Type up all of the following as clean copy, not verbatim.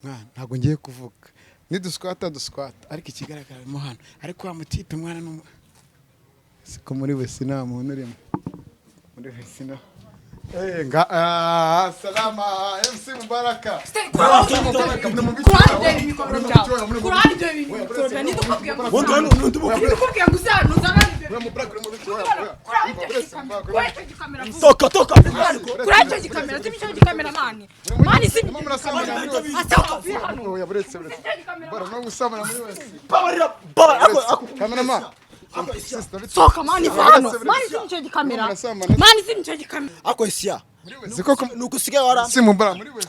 ntabwo ngiye kuvuga niduswata ariko ikigaragara mo hano ariko wa mutipe mwana no siko muri wese nta muntu urimo muri wese na salama MC Mubaraka soka mani vano mani sincho gikamera mani sincho gikamera ako isya ziko nukusigaye wara si Mubaraka muri wese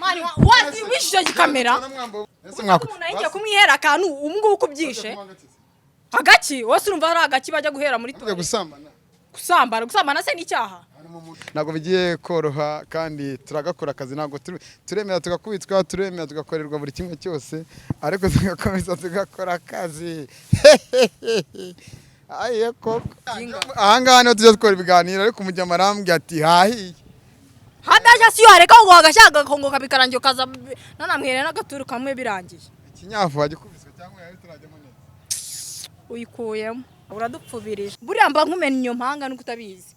mani wazi wisho gikamera ese mwako unaingia kumwihera kanu umungu ukubyishe hagaki wose urumva hari hagaki bajya guhera muri toilets gusambana se n'icyaha ntabwo bigiye koroha kandi turagakora akazi ntabwo turemera tugakubitwa turemera tugakorerwa buri kimwe cyose ariko tugakomeza tugakora akazi aye koko ahangaha niho tujya dukora ibiganiro ariko umujyama arambwira ati hahiye hadaje siyo areka ngo agashaka kongo kabikarangiye kaza nanamwere n'agaturu kamwe birangiye ikinyafu wagikubiswe cyangwa yari turajyamo neza uyikuyemo uradupfubirije buriya mba nkumenya iyo mpanga nuko utabizi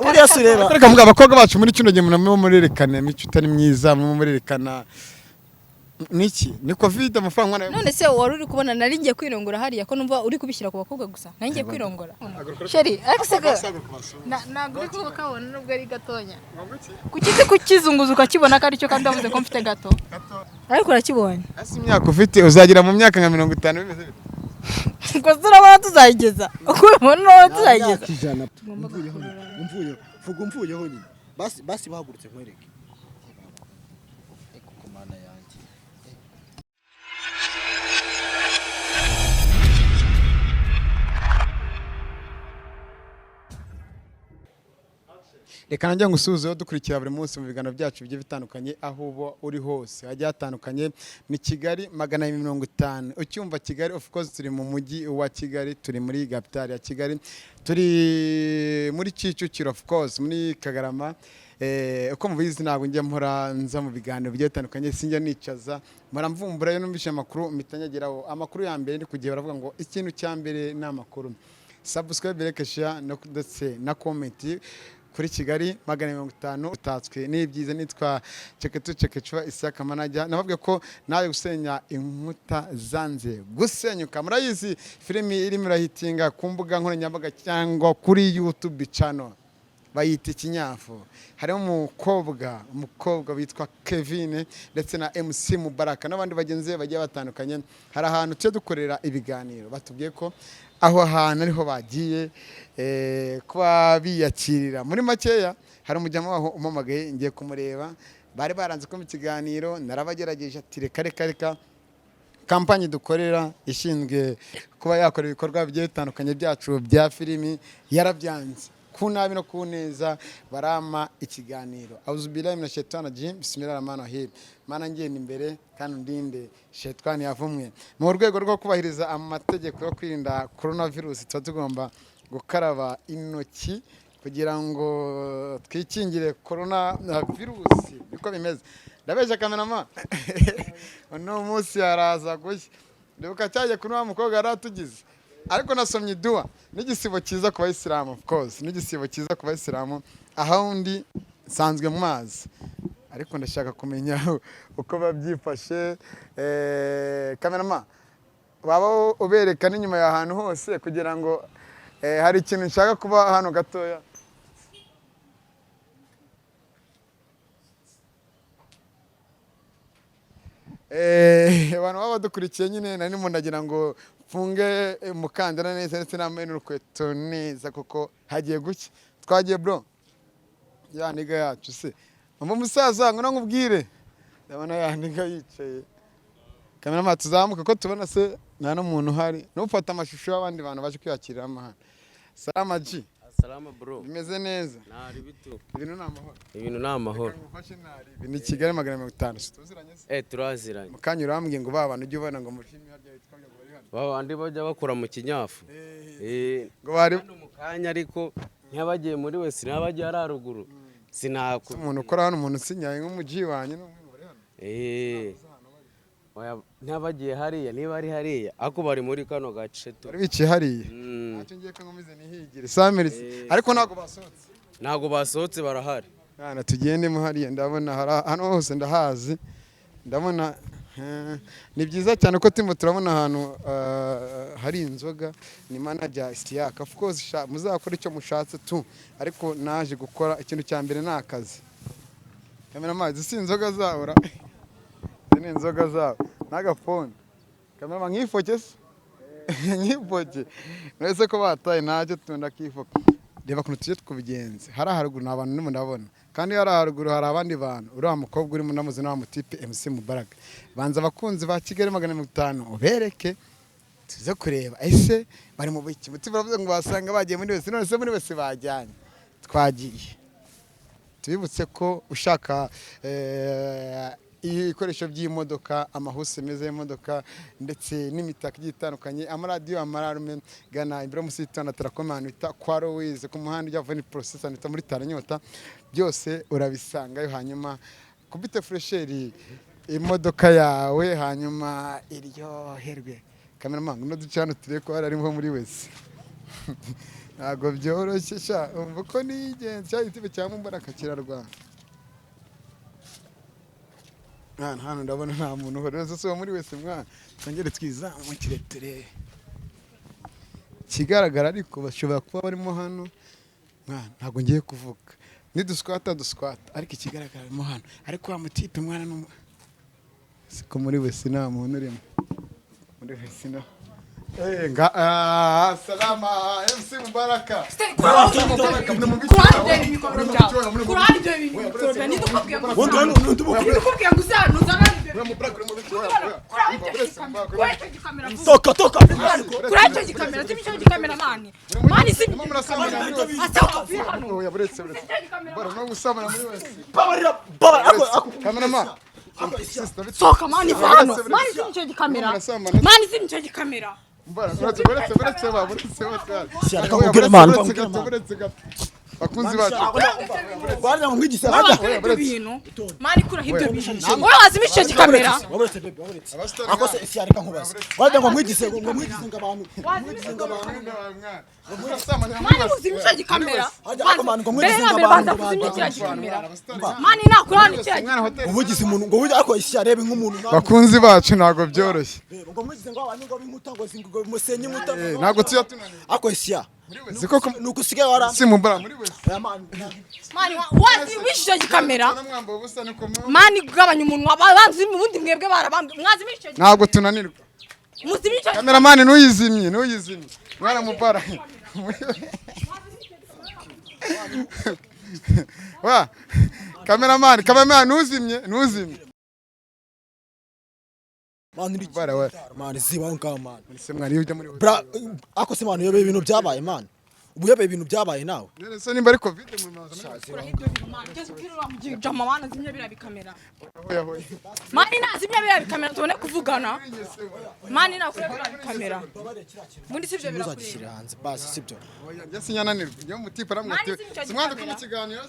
uriya sureba reka mvuga abakobwa bacu muri kino gihe munamo murerekana imico utari myiza murerekana niki ni covid amafaranga mwana none se wari uri kubona nari ngiye kwirongora hariya ko numva uri kubishyira ku bakobwa gusa nari ngiye kwirongora sheri akisega naguri ko kabona nubwo ari gatonya kukizunguza ukakibona ko aricyo kandi wavuze ko mfite gato ariko urakibonye asi imyaka ufite uzagira mu myaka nka 50 bimeze bite ngo zurabona tuzayigeza ukubona tuzayigeza mvuye ho nyine basi bahagurutse nkwereke kumana yanjye reka nanjye ngusuhuzeho dukurikira buri munsi mu biganiro byacu bigiye bitandukanye aho uba uri hose hagiye hatandukanye ni Kigali 250 ucyumva Kigali of course turi mu mujyi wa Kigali turi muri capital ya Kigali turi muri Kicukiro of course muri Kagarama uko mubizi ntabwo njye mpora nza mu biganiro bigiye bitandukanye sinjya nicaza muramvumbura yo numvishe amakuru mitanyageraho amakuru ya mbere ndi kugiye baravuga ngo ikintu cya mbere ni amakuru subscribe like share ndetse na comment kuri Kigali 250 utatswe n'ibyiza nitwa Cekecwa Isaka manager nababwiye ko naje gusenya inkuta zanze gusenyuka murayizi filimi iri murahitinga ku mbuga nkoranyambaga cyangwa kuri YouTube channel bayita ikinyafu harimo umukobwa witwa Kevin ndetse na MC Mubaraka n'abandi bagenzi bagiye batandukanye hari ahantu tuje dukorera ibiganiro batubwiye ko aho ahantu ariho bagiye kuba biyakirira muri makeya hari umujyamo waho umamagaye ngiye kumureba bari baranze ko mu kiganiro narabagerageje ati reka kampanye dukorera ishinzwe kuba yakora ibikorwa bigiye bitandukanye byacu bya filimi yarabyanze ku nabi no ku neza barama ikiganiro auzubillahi minash shaitani rajim bismillahirrahmanirrahim mana ngenda imbere kandi undinde shaitani yavumwe mu rwego rwo kubahiriza amategeko yo kwirinda coronavirus tugomba gukaraba intoki kugira ngo twikingire coronavirus biko bimeze ndabeje kamerama no munsi yaraza gushya nduka cyaje kuno mukobwa yaratugize ariko nasomye dua n'igisibo cyiza ku bayisilamu of course n'igisibo cyiza ku bayisilamu ahundi sanzwe mu mazi ariko ndashaka kumenya uko babyifashe kamerama baba ubereka n'inyuma ya hantu hose kugira ngo hari ikintu nshaka kuba hano gatoya abantu baba badukurikiye nyine nari mu ndagira ngo mfunge mukandana neza ndetse n'amene urukweto neza kuko hagiye gucya twagiye bro ya niga yacu se umusaza ngo nkubwire ndabona ya niga yicaye kamera tuzamuka ko tubona se nta n'umuntu uhari n'ufata amashusho y'abandi bantu baje kwiyakirira amahana salama ji salama bro bimeze neza nari bitu ibintu ni amahoro ni Kigali 250 tuziranye se turaziranye mukanya urambwiye ngo ba bantu ujye ubona ngo mushimi harya yitwa ngo bari hano bandi bajya bakora mu kinyafu ngo bari mu kanya ariko ntibagiye muri wese ntibagiye hararuguru umuntu ukora hano umuntu sinyaye nk'umuji wanye no ntabagiye hariya niba ari hariya ako bari muri kano gace tu bari biciye hariya ntacyo ngiye ko nkomeze nihigire samerisi ariko ntago basohotse barahari Yana tugendemo hariya ndabona hano hose ndahazi ndabona ni byiza cyane ko turabona ahantu hari inzoga ni manager Istiyaka of course muzakora icyo mushatse tu ariko naje gukora ikintu cya mbere nakazi kamera amazi si inzoga zabura ni inzoga zabo n'agafone kamera nkifoke se nkifoke nese ko bataye naje tunda kifoke reba kuntu tuje tukubigenze hari haruguru n'abantu ndimo ndabona kandi hari haruguru hari abandi bantu uriya mukobwa uri munamuzi na mutipe MC Mubaraga banza abakunzi ba Kigali 550 ubereke tuze kureba ese bari mu biki muti baravuze ngo basanga bagiye muri wese none se muri wese bajyanye twagiye tubibutse ko ushaka ibikoresho by'imodoka amahuse meze y'imodoka ndetse n'imitaka itandukanye amaradiyo amararume gana imbere musita na tarakomano ita kwa Louise ku muhanda ujya veni processor nita muri Taranyota byose urabisangayo hanyuma kubite fresheri imodoka yawe hanyuma iryoherwe cameraman no ducana tire ko arimo muri wese ntago byoroshye sha umva ko nigenze cya gitibe cya Mumbaraka kirarwana hano ndabona nta muntu uhoreza so muri wese mwana twongere twizamukire ture kigaragara ariko bashobora kuba barimo hano mwana ntago ngiye kuvuga ni duskwata ariko ikigaragara mo hano ariko wa mutipe mwana no siko muri wese nta muntu urimo muri wese no salama MC Mubaraka bakunzi bacu bari mu mwigisha mani kura hibyo bintu wowe wazimisha gikamera ako se isi areka nkubaza bari ngo mwigishe ngabantu mani uzimisha gikamera mani nakurani cyaje ubugize umuntu ngo burya ako isi arebe nk'umuntu bakunzi bacu ntago byoroshye ngo mwigishe ngo abantu ngo binkuta ngo zingo musenye muta ntago tuyatunaniye ako isi ziko nuko usigaye wara si Mumbara muri wese mani wazimisha gikamera mani gabanya umuntu abanzi ubundi mwebwe barabambwe mwazimisha ntago tunanirwa muzimisha cameraman nuyizimye mwana Mumbara wa cameraman nuzimye man ziba nka se mwari ujya muri bra ako se man yobe ibintu byabaye man ubuyebe ibintu byabaye nawe none se nimba ari covid mu maza jama wana zimya bira bikamera mani nazimya bira bikamera tubone kuvugana mani nakura bira bikamera mundi sivyo bira kuri hanze basi sibyo yasinyananirwa yo mutipa ramwate simwanda ku kiganiro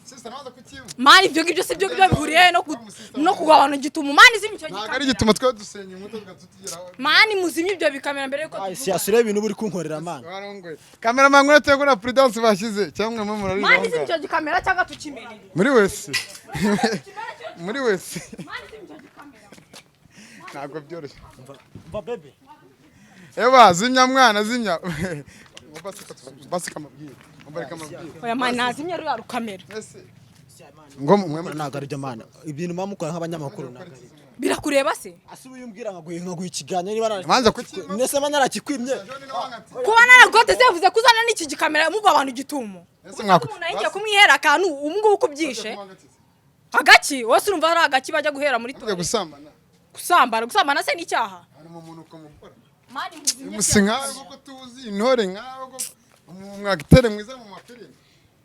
sister naza kukimu mani ibyo ngibyo sibyo bihuriye no kugabana gitumo mani zimya cyo ntago ari gitumo twa dusenye inkuta tugatugeraho mani muzimya ibyo bikamera mbere yuko si asire ibintu buri kunkorera man cameraman ngurate gura prudence bashize cyangwa mwe murari mani zimya cyo gikamera cyangwa tukimene muri wese muri wese mani zimya cyo gikamera ntago byoroshye mva bebe eba zimya mwana zimya basi kamabwira oya mani nazimya rero rukamera ngo mwe nagarije mana ibintu mamukora nk'abanyamakuru nagarije birakureba se asubiye umbwira nkaguye ikiganiro niba manza kuki nese banarakikwimye kuba naragote zevuze kuzana n'iki gikamera mugo abantu gitumo ese mwako ngiye kumwihera akantu umwe uko byishe hagaki wose urumva hari hagaki bajya guhera muri to gusambana se n'icyaha hari mu muntu uko mukora mani musinga uko tuzi intore nkaho umwagitere mwiza mu mafilime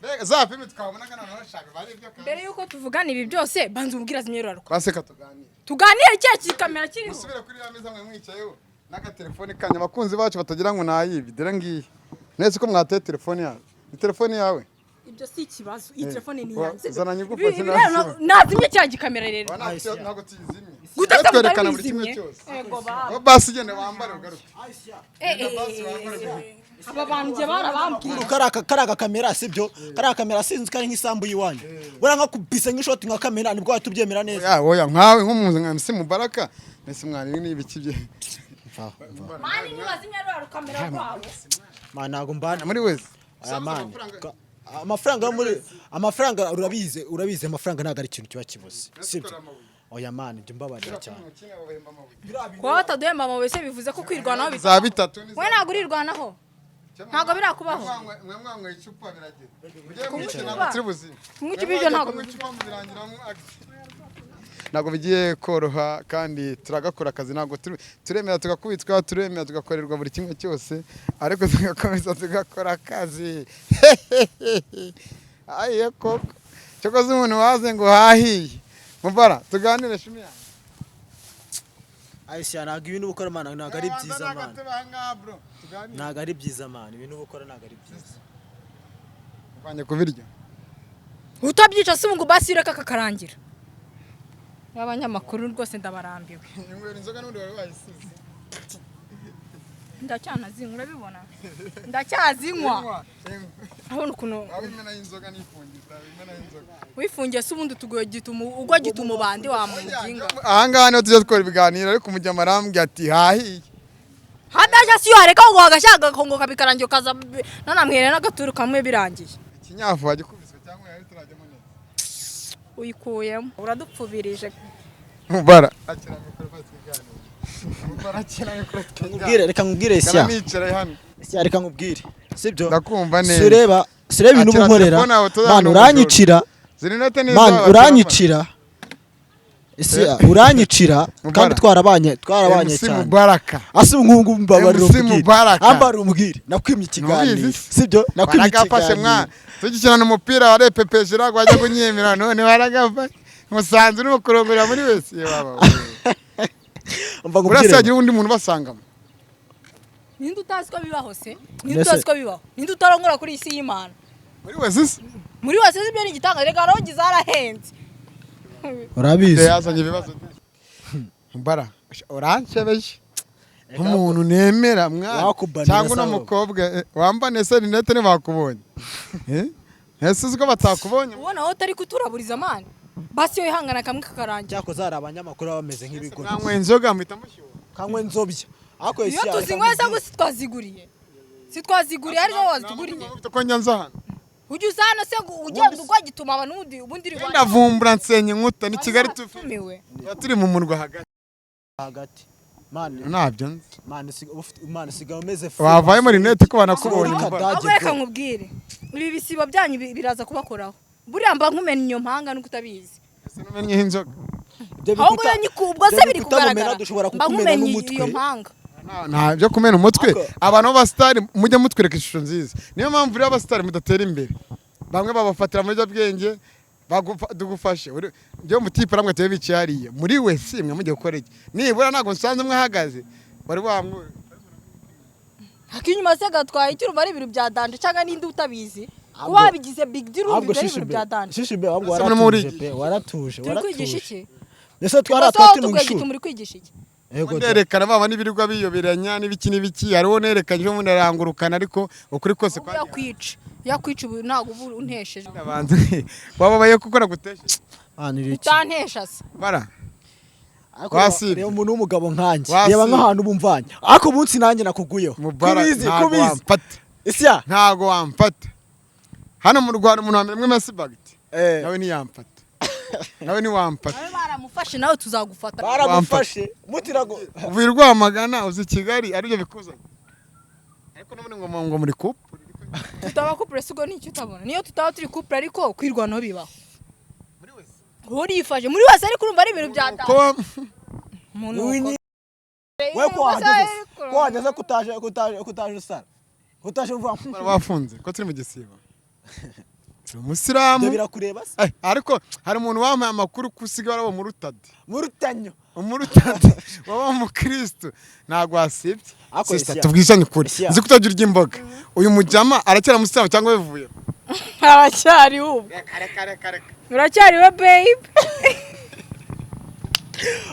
bega za filime twabona kana nashaka bari byo kandi mbere yuko tuvugana ibi byose banza ubwira zimyero ruka baseka tuganire cya kikamera kiriho usubira kuri ya meza mwe mwicayeho naka telefone kanya abakunzi bacu batagira ngo nayibi dere ngiye nese ko mwateye telefone yawe ni telefone yawe ibyo si ikibazo iyi telefone ni yanjye zananye gufasha nazimye cya gikamera rero ntabwo tuyizimye gutaka twerekana buri kimwe cyose basi gende wambare ugaruke aba bantu je barabambwiye karaga kamera sibyo karaga kamera sinzi kari nk'isambu yiwanyu bura nka kubisa nk'ishoti nka kamera nibwo watubyemera neza oya nkawe nk'umuntu nka MC Mubaraka mbese mwana ni ibiki bye mani nibazimye rero kamera rwabo mana ntago mbana muri wese aya mani amafaranga urabize amafaranga ntago ari ikintu kiba kibuze sibyo oya mani njye mbabarira cyane kwa bataduhemba amabuye se bivuze ko kwirwanaho za bitatu we ntago urirwanaho ntago birakubaho mwe mwanyweye icupa biragira ugiye kumukina ngo turi buzima nk'ikibyo ntago ntabwo bigiye koroha kandi turagakora akazi ntabwo turemera tugakubitwa turemera tugakorerwa buri kimwe cyose ariko tugakomeza tugakora akazi ayiye koko cyokoze umuntu waze ngo hahiye mubara tuganire shumi yanjye Aisha ntabwo ibintu ukora mana ntabwo ari byiza mana ntabwo ari byiza mana ibintu ukora ntabwo ari byiza uvanye kubirya utabyica se ngo basire kakakarangira y'abanyamakuru rwose ndabarambiwe ingwera inzoga n'undi wari wayisize ndacyanazinywa urabibona ndacyazinywa abona ukuntu abimena y'inzoga nifungiza abimena y'inzoga wifungiye se ubundi tugoye gituma ubandi wa muginga ahangaha niho tujya dukora ibiganiro ariko umujya marambwe ati hahiye hadaje siyo hareka ngo agashaka kongo kabikarangiye kaza nanamwere n'agaturu kamwe birangiye ikinyafu wagikubiswe cyangwa yari turajyamo neza uyikuyemo uradupfubirije mubara akira mikoro batwiganira mubara akira mikoro nkubwire reka nkubwire Aisha nicaye hano Aisha reka nkubwire sibyo ndakumva neza sureba ibintu bunkorera man uranyicira man uranyicira Aisha uranyicira kandi twarabanye cyane Mubaraka ase nkungu mbabariro Mubaraka ambara umbwire nakwimye ikiganiro sibyo nakwimye ikiganiro tugikina umupira wa repepeshira gwajya kunyemera none baragafa musanze no kurongora muri wese baba umva urasagira undi muntu basangamo ninde utazi ko bibaho se ninde utazi ko bibaho ninde utarongora kuri isi y'Imana muri wese ibyo ni igitanga rega rogi zarahenze urabizi yazanye ibibazo mbara uranshebeje umuntu nemera mwana cyangwa no mukobwa wambane se rinete ne bakubonye ese uko batakubonye ubona aho tari kuturaburiza amani basi yo ihangana kamwe kakarangira cyako zara abanyamakuru bameze nk'ibigo kamwe inzoga mpita mushyuha kamwe nzobya ako iyo tuzinywe se gusi twaziguriye ari zo wazituguriye ko nyanza hano ujye usana se ugenda ugwagituma abantu ubundi ri ndavumbura nsenye nkuta ni Kigali tumiwe turi mu murwa hagati man nabyo man siga umeze wavaye muri net ko banakubonye reka nkubwire ibi bisibo byanyu biraza kubakoraho buriya mba nkumena inyo mpanga nuko utabizi ese numenye inzoga ahubwo yo nyikubwo se biri kugaragara mba nkumena iyo mpanga nta byo kumena umutwe abantu b'abastari mujye mutwereka ishusho nziza niyo mpamvu rero abastari mudatera imbere bamwe babafatira muri bwenge dugufashe byo mutipe ramwe tebe bicariye muri wese mwe mujye gukora iki nibura nago nsanze mwe hagaze bari bamwe hakinyuma se gatwaye icyo bari ibintu bya danje cyangwa ninde utabizi kuba bigize big deal ibintu bya danje shishibe ahubwo waratuje turi kwigisha iki ese twaratatu mu ishuri muri kwigisha iki nerekana baba n'ibirirwa biyoberanya n'ibiki hariho nerekanye cyo umuntu arangurukana ariko ukuri kose kwa yakwica ubu ntago untesheje abantu babaye gukora gutesha utantesha se bara rero umuntu w'umugabo nkanjye reba nk'ahantu bumvanye ariko umunsi nanjye nakuguyeho kubizi isya ntago wampata hano mu Rwanda umuntu wamwe mesibagiti nawe ntiyampata nawe niwampata baramufashe nawe tuzagufata baramufashe mutirago uvirwa magana uzi Kigali aribyo bikuzanye ariko none ngo muri couple tutaba couple sigo ni icyo utabona niyo tutaba turi couple ariko kwirwanaho bibaho muri wese urifashe muri wese ariko urumva ari ibintu byatanga umuntu we ko wageze kutaje usara kutaje uva bafunze ko turi mu gisibo umusiramu birakureba se ariko hari umuntu wampaye amakuru kusiga barabo mu rutade waba mu Kristo ntago wasibye tubwishanye kuri nzi kutagira imboga uyu mujama arakera musiramu cyangwa bivuye aracyari ubu uracyari we babe.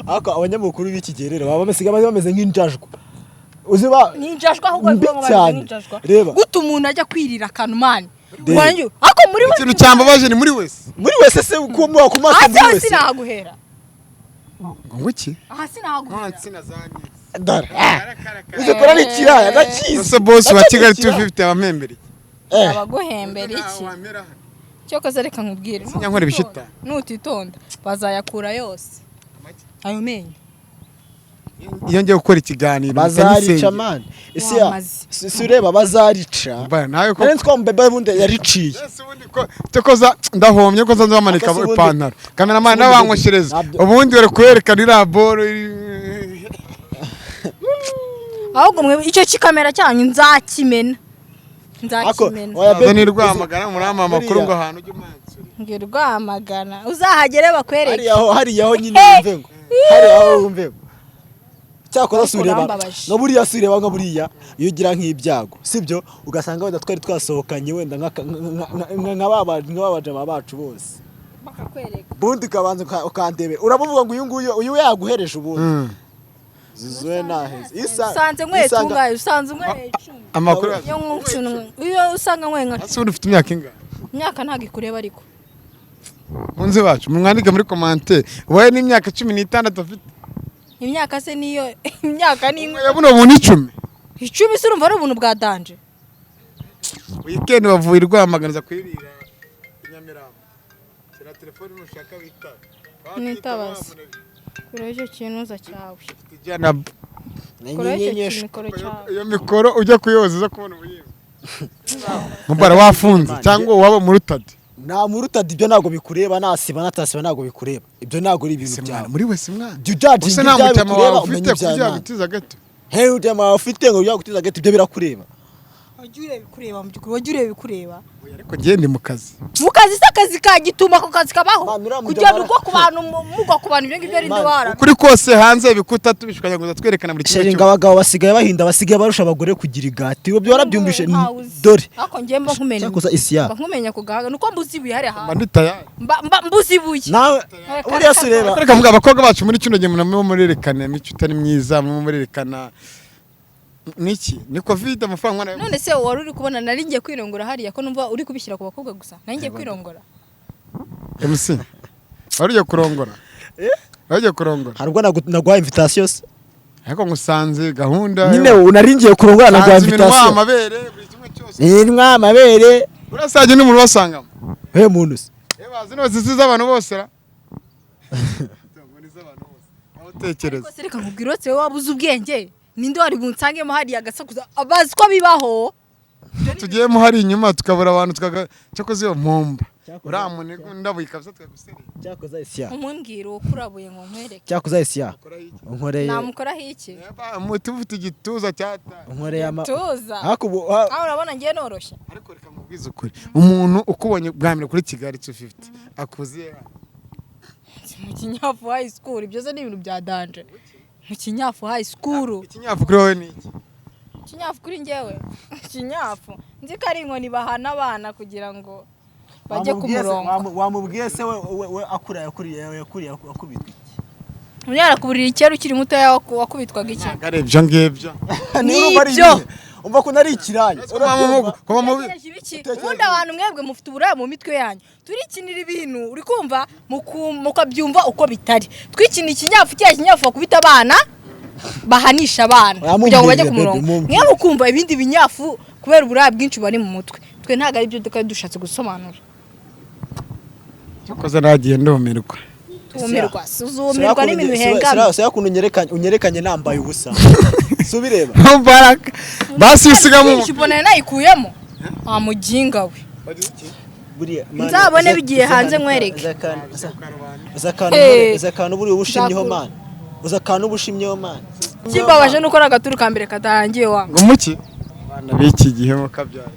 Ako abanyamakuru b'iki gihe rero baba bameze nk'injajwa uziba ninjashwa ahubwo ngo bameze nk'injashwa guta umuntu ajya kwirira akantu mani wanyu ako muri wese ikintu cyambabaje ni muri wese se ko mu kumasa muri wese sinaguhera ngo iki aha sinaguhera dara uze kora n'ikiraya nakize se boss wa Kigali 250 abamembere abaguhembera iki cyo koze reka nkubwire nyankore bishita nutitonda bazayakura yose ayo menyo iyo ngiye gukora ikiganiro bazarica man ese si ureba bazarica nawe ko nari twambebe bunde yariciye cyokoza ndahomye ko nzamanika ipantaro cameraman nabankweshereza ubundi bari kwerekana iraboro ahubwo mwe icyo kikamera cyanyu nzakimena ni Rwamagana murama amakuru ngo ahantu ujye umansura ngi Rwamagana uzahagere bakwereke hari yaho nyine umve ngo hari aho umve ngo cyakora sureba no buriya sureba nka buriya iyo ugira nk'ibyago sibyo ugasanga wenda twari twasohokanye wenda nk'ababaje bacu bose bakakwereka bundi kabanza ukandebe uravuga ngo uyu yaguhereje ubundi zizwe naheze usanze nkwe tungaye usanze nkwe amakuru iyo usanga nkwe nka ase ufite imyaka inga imyaka ntago ikureba ariko munzi bacu mwandike muri commentaire wowe ni imyaka 16 afite imyaka se niyo imyaka ni yabuno buntu 10 se urumva ari ubuntu bwa danje weekend bavuye Rwamagana kwirira Nyamirambo kira telefone nushaka wita nitabaza kureje kinuza cyawe tujyana nyenyenyesha iyo mikoro ujya kuyoza zo kubona ubuyimba mubara wafunze cyangwa waba mu rutadi nta murutadi ibyo nago bikureba nasiba natasiba nago bikureba ibyo nago ari ibintu byawe muri wese mwana usa nta mutama wawe ufite kujya gutiza gato he utama ufite ngo ujya gutiza gato ibyo birakureba wajure bikureba mu byukuri wajure bikureba ariko gende mu kazi se akazi ka gituma ko kazi kabaho kujya uko ku bantu mugwa ku bantu ibyo ngibyo ari ndwara kuri kose hanze bikuta tubishukanya ngo twerekana muri kimwe cyo abagabo basigaye bahinda basigaye barusha abagore kugira igati ibyo warabyumvishe dore ako ngemba nkumenya cyakoza isiya nkumenya kugahaga nuko mbuzi bihere ha mbuzi buye nawe uriya sureba reka mvuga abakobwa bacu muri kino gihe munamo murerekana imico utari myiza murerekana niki ni covid amafaranga none se wari uri kubona nari ngiye kwirongora hariya ko numva uri kubishyira ku bakobwa gusa nari ngiye kwirongora MC wari ugiye kurongora wari kurongora harubwo nagwa invitation se ariko ngusanze gahunda nyine unari ngiye kurongora nagwa invitation amabere buri kimwe cyose ni amabere urasaje n'umuntu basangamo muntu se bazi no ziziza abantu bose ra utekereza reka nkubwire wese wabuze ubwenge ninde wari bunsangemo hariya gasakuza abazi ko bibaho tugiyemo hari inyuma tukabura abantu cyakoze iyo mpomba uramune ndabuye kabisa twagusere cyakoza isiya umumbwira ukurabuye ngo nkwereke cyakoza isiya nkoreye namukora hiki muti ufite igituza cyata nkoreye tuza hakubo aho urabona ngiye noroshye ariko reka mubwize ukuri umuntu ukubonye bwa mbere kuri Kigali 250 akuziye mu Kinyafu high school ibyo se ni ibintu bya danje mu Kinyafu high school Kinyafu kuri wowe ni iki Kinyafu kuri ngewe Kinyafu nzi ko ari inkoni bahana abana kugira ngo bajye ku murongo wamubwiye se we yakuriye akubitwa unyara kuburira icyero ukiri muto wakubitwaga iki garebyo ngibyo nibyo umva ko nari ikiranye ubundi abantu mwebwe mufite uburaya mu mitwe yanyu turikinira ibintu uri kumva mukabyumva uko bitari twikinira Ikinyafu cya Kinyafu bakubita abana bahanisha abana kugira ngo bajye ku murongo mwe mukumva ibindi binyafu kubera uburaya bwinshi bari mu mutwe twe ntago ari byo dushatse gusobanura cyakoze nagiye ndomerwa suzumirwa n'ibintu bihengana se yakuntu unyerekanye nambaye ubusa subireba mbaraka basi usigamo kibona nayikuyemo amuginga we nzabone bigiye hanze nkwereke zakana buri ubushimyeho man uzakana ubushimyeho man kimbabaje nuko nagaturu kambere katarangiye wangu ngo muki bana biki gihe mo kabyara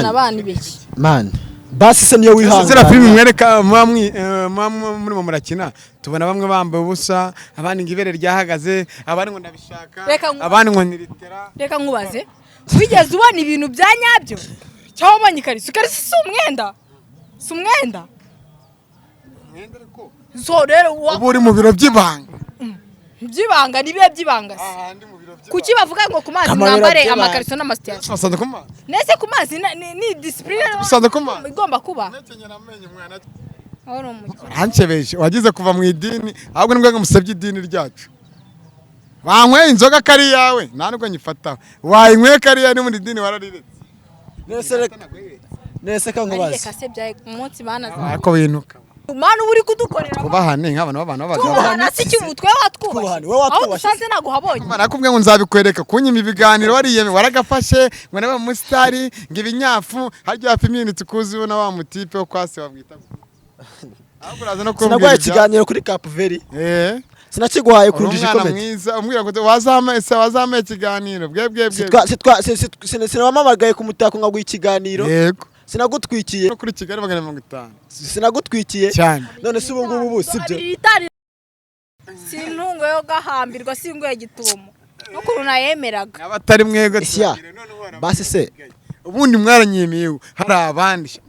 abana biki man basi se niyo wihanga zira film mwereka muri mu murakina tubona bamwe bambaye ubusa abandi ngibere ryahagaze abandi ngo ndabishaka abandi ngo niritera reka nkubaze wigeze ubona ibintu bya nyabyo cyangwa wabonye ikariso si umwenda so rero uba uri mu biro by'ibanga by'ibanga ni bihe by'ibanga se kuki bavuga ngo ku mazi mwambare amakariso n'amasitiyasi basanze ku mazi nese ku mazi ni disipurine basanze ku mazi igomba kuba hancebeje wagize kuva mu idini ahubwo nibwo ngamusabye idini ryacu wanyweye inzoga kari yawe nta nubwo nyifataho wayinyweye kari yawe ni muri idini warariretse nese kankubaze kase byaye umunsi banaza ako binuka Manu uri kudukorera kubahane nk'abantu b'abantu b'abagabo kubahana si cy'umutwe watwubashye aho dusanze nago habonye nakubwiye ngo nzabikwereka kunyima ibiganiro wariyeme waragafashe ngo nabe umusitari ngo ibinyafu harya hafi iminsi kuzi ubona wa mutipe wo kwase wabwita ahubwo uraza no kumbwira sinaguhaye ikiganiro kuri Kapuveri sinakiguhaye kuri Jiji Comment mwiza umbwira ngo wazamaye ikiganiro bwe sinabamamagaye ku mutako ngaguha ikiganiro yego sinagutwikiye no kuri Kigali 50 sinagutwikiye cyane none si ubu ngubu sibyo sintungo yo gahambirwa singo ya gitumo n'ukuntu nayemeraga abatari mwego basi se ubundi mwaranyemeye hari abandi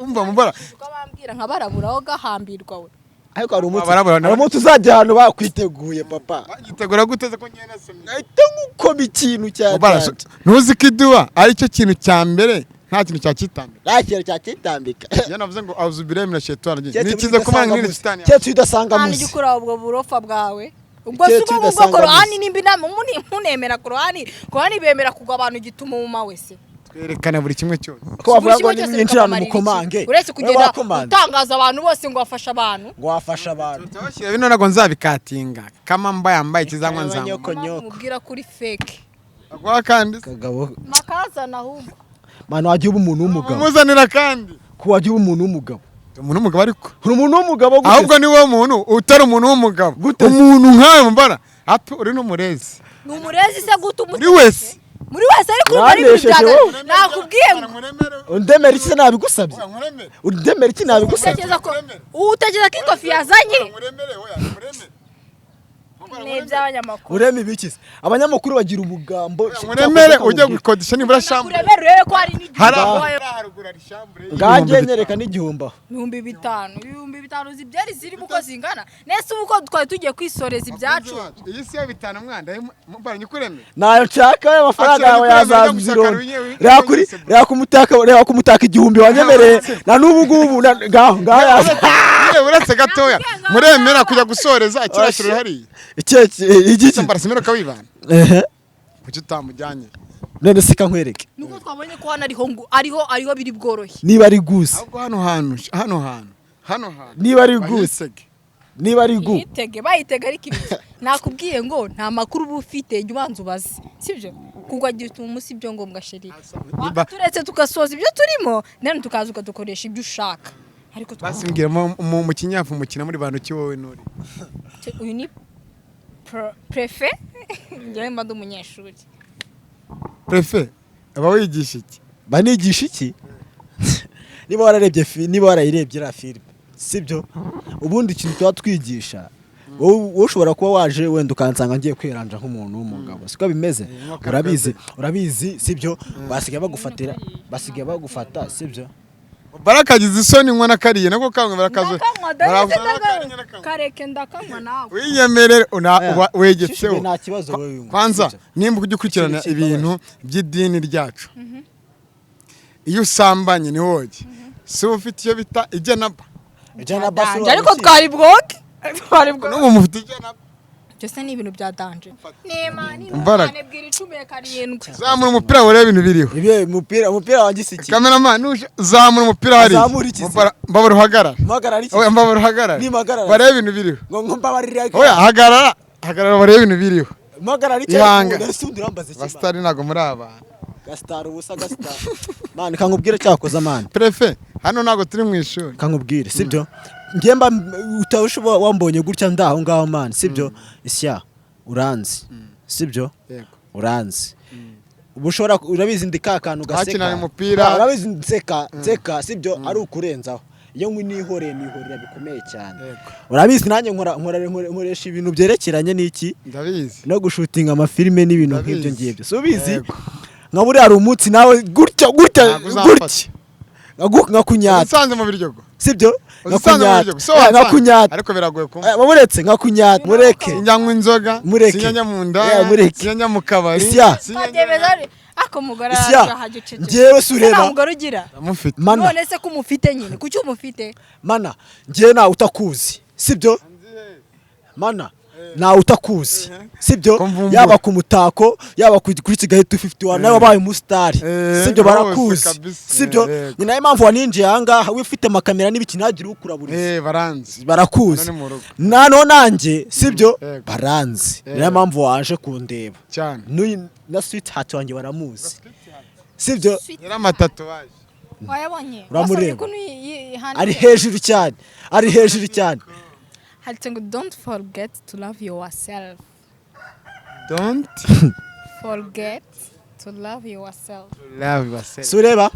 umva mubara bambwira nka baraburaho gahambirwa we ariko hari umuntu uzajya ahantu bakwiteguye papa bagitegura guteze ko nyene nasomye ahita ngukoma ikintu cyane ntuzi ko iduwa ari cyo kintu cya mbere nta kintu cyakitambika nta kintu cyakitambika navuze ngo awuzubire mina shetani nikize kumara nk'iri shitani cyo tudasanga muzi nta gikura ubwo burofa bwawe ubwo suko ubwo Korani nimbi munemera Korani bemera kugwa abantu gituma mu wese twerekana buri kimwe cyose ko bavuga ngo nyinjirana umukomange uretse kugenda utangaza abantu bose ngo wafasha abantu tabashyira bino nago nzabikatinga kama mbaye kizangwa nzangwa mubwira kuri fake agwa kandi kagabo makazana ahubwo mano wagiye umuntu w'umugabo muzanira kandi ko wagiye umuntu w'umugabo ariko uri umuntu w'umugabo gute ahubwo ni wowe muntu utari umuntu w'umugabo umuntu nkawe mbara ati uri n'umurezi ni umurezi se gute muri wese ariko uri bijyana nakubwiye ngo undemera iki nabigusabye undemera iki nabigusabye utekereza ko ikofi yazanye n'ibyabanyamakuru ureme ibikize abanyamakuru bagira ubugambo muremere ujye gukodesha nibura shambure urebe ko hari harugura shambure ngaje nyereka n'igihumba 5,000 zibyari ziri muko zingana nese uko twari tugiye kwisoreza ibyacu iyi si yo 5 mwanda mbaranye kureme nayo nshaka amafaranga yawe yazaziro reka kumutaka igihumbi wanyemereye na n'ubu ngubu ngaho yaza uretse gatoya muremera kujya gusoreza ikirashiro hari igiki mbarasimero kawibana kuki utamujyanye none sika nkwereke nuko twabonye ko hano ariho biri bworohe niba ari gusa ahubwo hano niba ari gusa niba ari gu bayitega ariko ibiki nakubwiye ngo nta makuru uba ufite jya ubanza ubaze sibyo kugwa gituma umunsi ibyo ngombwa sheri turetse tugasoza ibyo turimo none tukaza ukadukoresha ibyo ushaka ariko basimbwira mu kinyafu mukina muri bantu ki wowe nuri uyu ni prefe njyewe mba ndi umunyeshuri prefe aba wigisha iki banigisha iki niba warayirebye iriya filime sibyo ubundi ikintu tuba twigisha wowe ushobora kuba waje wenda ukansanga ngiye kwiranja nk'umuntu w'umugabo siko bimeze urabizi sibyo basigaye bagufata sibyo barakagize isoni nkwana kariye nako kamwe barakazo kareke ndakanywa nawe wiyemerere wegetseho nta kibazo wewe kwanza nimba ujye ukurikirana ibintu by'idini ryacu iyo usambanye ni woge si ufite iyo bita ijenaba ariko twari bwoge n'ubu mufite ijenaba byose ni ibintu bya danje imbaraga bwira 10 zamura umupira urebe ibintu biriho umupira wangisiki cameraman zamura umupira hari mbabara uhagarara mbabara uhagarara barebe ibintu biriho ngo mbabarira oya hagarara barebe ibintu biriho ihanga urambaze cyane bastari nago muri abantu gastar ubusa gastar man kankubwira cyakoza man prefe hano nago turi mu ishuri kankubwire sibyo ngemba utabushoba wambonye gutya ndaho ngaho man sibyo isya uranzi sibyo uranzi ubushora urabizi ndika kantu gaseka urabizi nseka sibyo ari ukurenzaho iyo nkwi nihorera bikomeye cyane urabizi nanjye nkoresha ibintu byerekeranye n'iki ndabizi no gushutinga amafilme n'ibintu nk'ibyo ngibyo so ubizi nka buriya hari umunsi nawe gutya nkakunyata usanze mu biryogo sibyo nkakunyata nkakunyata ariko biragoye kumva muretse nkakunyata mureke sinyanywa inzoga sinyanya mu nda sinyanya mu kabari ako mugore arahagicece ngewe sureba mugore ugira none se ko umufite nyine kuki umufite mana ngewe nawe utakuzi sibyo mana nawe utakuzi sibyo yaba ku mutako yaba kuri Kigali 251 nawe wabaye umusitari sibyo barakuzi sibyo ni nayo mpamvu waninjiye ahangaha wifite amakamera n'ibiki ntagire ukuraburiza barakuzi nano nanjye sibyo baranzi ni nayo mpamvu waje kundeba cyane na sweetheart wanjye baramuzi sibyo yari amatatuwaje wayabonye uramureba ari hejuru cyane Haltengo, don't forget to love yourself. Don't forget to love yourself. Sureba?